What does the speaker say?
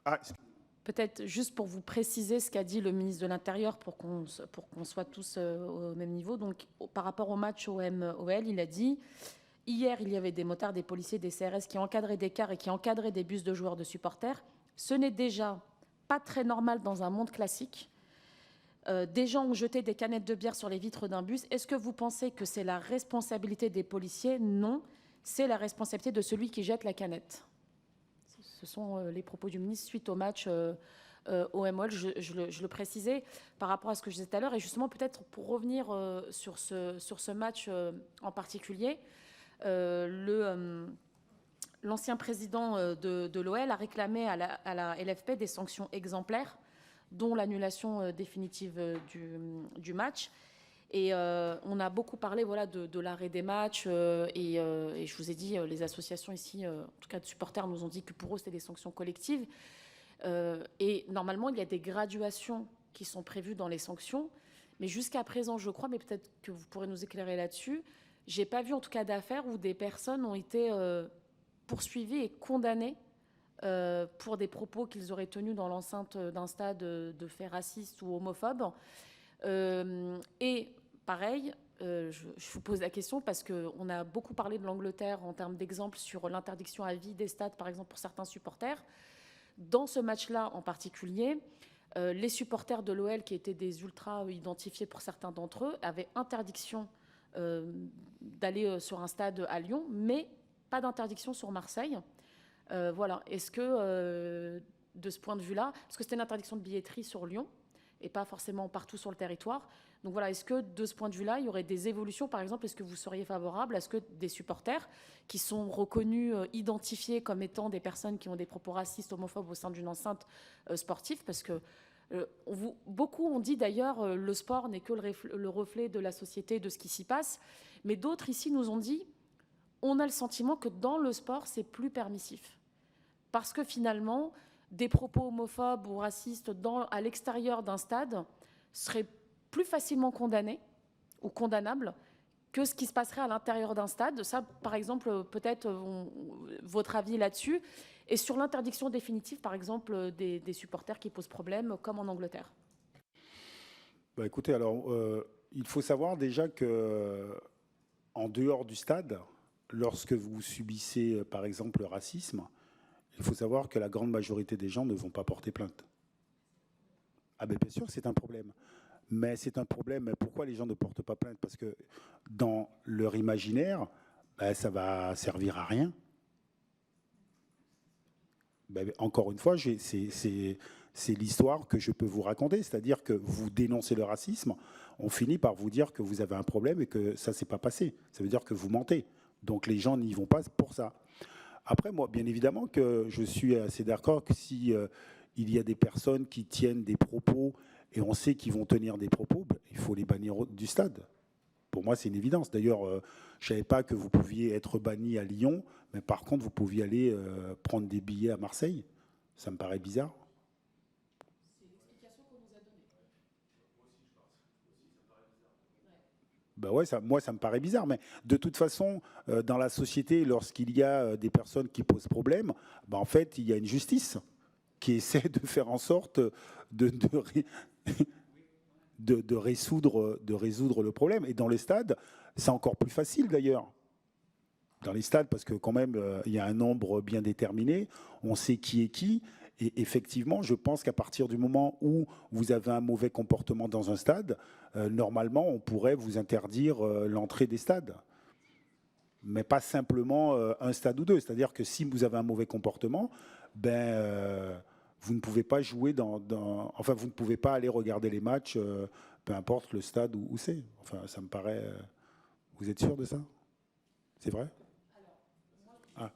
Ah, Peut-être juste pour vous préciser ce qu'a dit le ministre de l'Intérieur pour qu'on soit tous au même niveau. Donc, par rapport au match OM-OL, il a dit « Hier, il y avait des motards, des policiers, des CRS qui encadraient des cars et qui encadraient des bus de joueurs de supporters. Ce n'est déjà pas très normal dans un monde classique. Des gens ont jeté des canettes de bière sur les vitres d'un bus. Est-ce que vous pensez que c'est la responsabilité des policiers? Non, c'est la responsabilité de celui qui jette la canette. » Ce sont les propos du ministre suite au match OM-OL. Je le précisais par rapport à ce que je disais tout à l'heure. Et justement, peut-être pour revenir sur ce match en particulier, l'ancien président de l'OL a réclamé à la LFP des sanctions exemplaires, dont l'annulation définitive du match. Et on a beaucoup parlé voilà, de l'arrêt des matchs et je vous ai dit, les associations ici, en tout cas de supporters, nous ont dit que pour eux, c'était des sanctions collectives. Et normalement, il y a des graduations qui sont prévues dans les sanctions. Mais jusqu'à présent, je crois, mais peut-être que vous pourrez nous éclairer là-dessus, j'ai pas vu en tout cas d'affaires où des personnes ont été poursuivies et condamnées pour des propos qu'ils auraient tenus dans l'enceinte d'un stade de faits racistes ou homophobes. Et pareil, je vous pose la question parce qu'on a beaucoup parlé de l'Angleterre en termes d'exemple sur l'interdiction à vie des stades, par exemple, pour certains supporters. Dans ce match-là en particulier, les supporters de l'OL, qui étaient des ultras identifiés pour certains d'entre eux, avaient interdiction d'aller sur un stade à Lyon, mais pas d'interdiction sur Marseille. Voilà. Est-ce que, de ce point de vue-là, parce que c'était une interdiction de billetterie sur Lyon, et pas forcément partout sur le territoire. Donc voilà, est-ce que de ce point de vue-là, il y aurait des évolutions, par exemple, est-ce que vous seriez favorable à ce que des supporters qui sont reconnus, identifiés comme étant des personnes qui ont des propos racistes, homophobes au sein d'une enceinte sportive, parce que beaucoup ont dit d'ailleurs le sport n'est que le reflet de la société, de ce qui s'y passe, mais d'autres ici nous ont dit on a le sentiment que dans le sport, c'est plus permissif. Parce que finalement, des propos homophobes ou racistes à l'extérieur d'un stade seraient plus facilement condamnés ou condamnables que ce qui se passerait à l'intérieur d'un stade. Ça, par exemple, peut-être votre avis là-dessus. Et sur l'interdiction définitive, par exemple, des supporters qui posent problème, comme en Angleterre. bah écoutez, alors, il faut savoir déjà que en dehors du stade, lorsque vous subissez, par exemple, le racisme, il faut savoir que la grande majorité des gens ne vont pas porter plainte. Ah ben bien sûr que c'est un problème. Mais c'est un problème. Pourquoi les gens ne portent pas plainte? Parce que dans leur imaginaire, ben, ça va servir à rien. Ben, encore une fois, c'est l'histoire que je peux vous raconter. C'est-à-dire que vous dénoncez le racisme, on finit par vous dire que vous avez un problème et que ça ne s'est pas passé. Ça veut dire que vous mentez. Donc les gens n'y vont pas pour ça. Après, moi, bien évidemment que je suis assez d'accord que si il y a des personnes qui tiennent des propos et on sait qu'ils vont tenir des propos, ben, il faut les bannir du stade. Pour moi, c'est une évidence. D'ailleurs, je ne savais pas que vous pouviez être banni à Lyon, mais par contre, vous pouviez aller prendre des billets à Marseille. Ça me paraît bizarre. C'est l'explication qu'on nous a donnée. Ben ouais, moi, ça me paraît bizarre. Mais de toute façon, dans la société, lorsqu'il y a des personnes qui posent problème, ben en fait, il y a une justice qui essaie de faire en sorte de résoudre le problème. Et dans les stades, c'est encore plus facile d'ailleurs. Dans les stades, parce que quand même, il y a un nombre bien déterminé, on sait qui est qui. Et effectivement, je pense qu'à partir du moment où vous avez un mauvais comportement dans un stade, normalement, on pourrait vous interdire l'entrée des stades. Mais pas simplement un stade ou deux. C'est-à-dire que si vous avez un mauvais comportement, ben, vous ne pouvez pas jouer enfin, vous ne pouvez pas aller regarder les matchs, peu importe le stade où c'est. Enfin, ça me paraît... vous êtes sûr de ça? C'est vrai?